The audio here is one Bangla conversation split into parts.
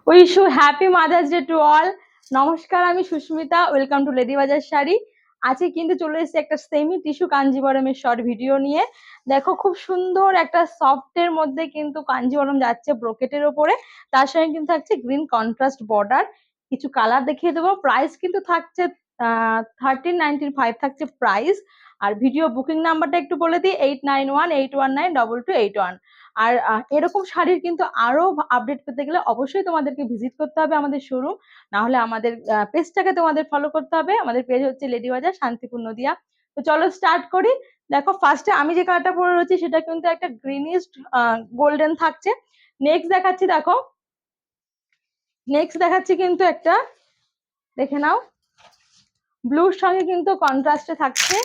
Wish you happy Mother's day to all. নমস্কার, আমি সুস্মিতা, ওয়েলকাম টু লেডি বাজার শাড়ি। আজকে কিন্তু চলে এসেছে একটা সেমি টিস্যু কাঞ্জিবরমের শর্ট ভিডিও নিয়ে। দেখো, খুব সুন্দর একটা সফটের মধ্যে কিন্তু কাঞ্জিবরম যাচ্ছে ব্রোকেটের ওপরে। তার সঙ্গে কিন্তু থাকছে গ্রিন কন্ট্রাস্ট বর্ডার। কিছু কালার দেখিয়ে দেবো। প্রাইস কিন্তু থাকছে 1395 থাকছে প্রাইস। আর ভিডিও বুকিং নাম্বারটা একটু বলে দিই, 8918192281। আর এরকম শাড়ির কিন্তু আরো আপডেট পেতে গেলে অবশ্যই তোমাদেরকে ভিজিট করতে হবে আমাদের শোরুম, না হলে আমাদের পেজটাকে তোমাদের ফলো করতে হবে। আমাদের পেজ হচ্ছে লেডি বাজার শান্তিপুর নদিয়া। তো চলো স্টার্ট করি। দেখো, ফার্স্টে আমি যে কালারটা পরে রয়েছি সেটা কিন্তু একটা গ্রিনিশ গোল্ডেন থাকছে। নেক্সট দেখাচ্ছি, দেখো নেক্সট দেখাচ্ছি কিন্তু একটা, দেখে নাও, ব্লুর সঙ্গে কিন্তু কন্ট্রাস্টে থাকছে।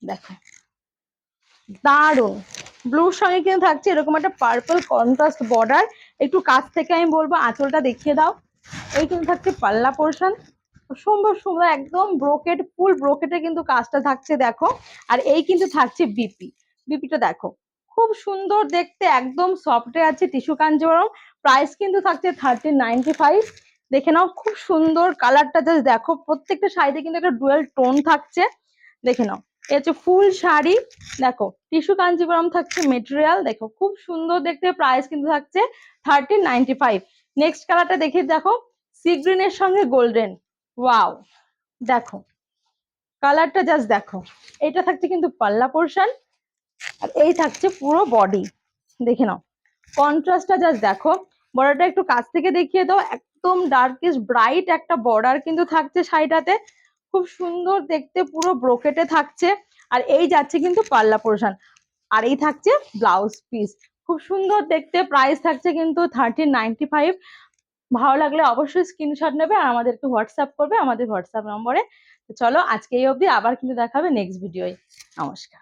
দেখো, দারুন ব্লুর সঙ্গে কিন্তু থাকছে এরকম একটা পার্পল কন্ট্রাস্ট বর্ডার। একটু কাছ থেকে আমি বলবো আঁচলটা দেখিয়ে দাও। এই কিন্তু থাকছে পাল্লা পোর্শন, সুন্দর সুন্দর একদম ব্রোকেট, ফুল ব্রোকেটে কিন্তু কাজটা থাকছে দেখো। আর এই কিন্তু থাকছে বিপি। বিপিটা দেখো, খুব সুন্দর দেখতে, একদম সফটে আছে টিস্যু কাঞ্জিবরম। প্রাইস কিন্তু থাকছে 1395। দেখে নাও, খুব সুন্দর কালারটা, জাস্ট দেখো, প্রত্যেকটা শাড়িতে কিন্তু একটা ডুয়েল টোন থাকছে। দেখে নাও, এটা হচ্ছে ফুল শাড়ি। দেখো, টিস্যু কাঞ্জিবরম থাকছে মেটেরিয়াল, দেখো খুব সুন্দর দেখতে। প্রাইস কিন্তু থাকছে 1395। নেক্সট কালারটা দেখে দেখো, সি গ্রিনের সঙ্গে গোল্ডেন। ওয়াও, দেখো কালারটা জাস্ট দেখো। এটা থাকছে কিন্তু পাল্লা পোর্শন, আর এই থাকছে পুরো বডি। দেখে নাও, কন্ট্রাস্টটা জাস্ট দেখো। বর্ডারটা একটু কাছ থেকে দেখিয়ে দাও, একদম ডার্কিশ ব্রাইট একটা বর্ডার কিন্তু থাকছে শাড়িটাতে। খুব সুন্দর দেখতে, পুরো ব্রোকেটে থাকছে। আর এই যাচ্ছে কিন্তু পাল্লা পোর্শন, আর এই থাকছে ব্লাউজ পিস। খুব সুন্দর দেখতে। প্রাইস থাকছে কিন্তু 1395। ভালো লাগলে অবশ্যই স্ক্রিনশট নেবে আর আমাদেরকে হোয়াটসঅ্যাপ করবে আমাদের হোয়াটসঅ্যাপ নম্বরে। তো চলো, আজকে এই অবধি, আবার কিন্তু দেখাবে নেক্সট ভিডিওয়। নমস্কার।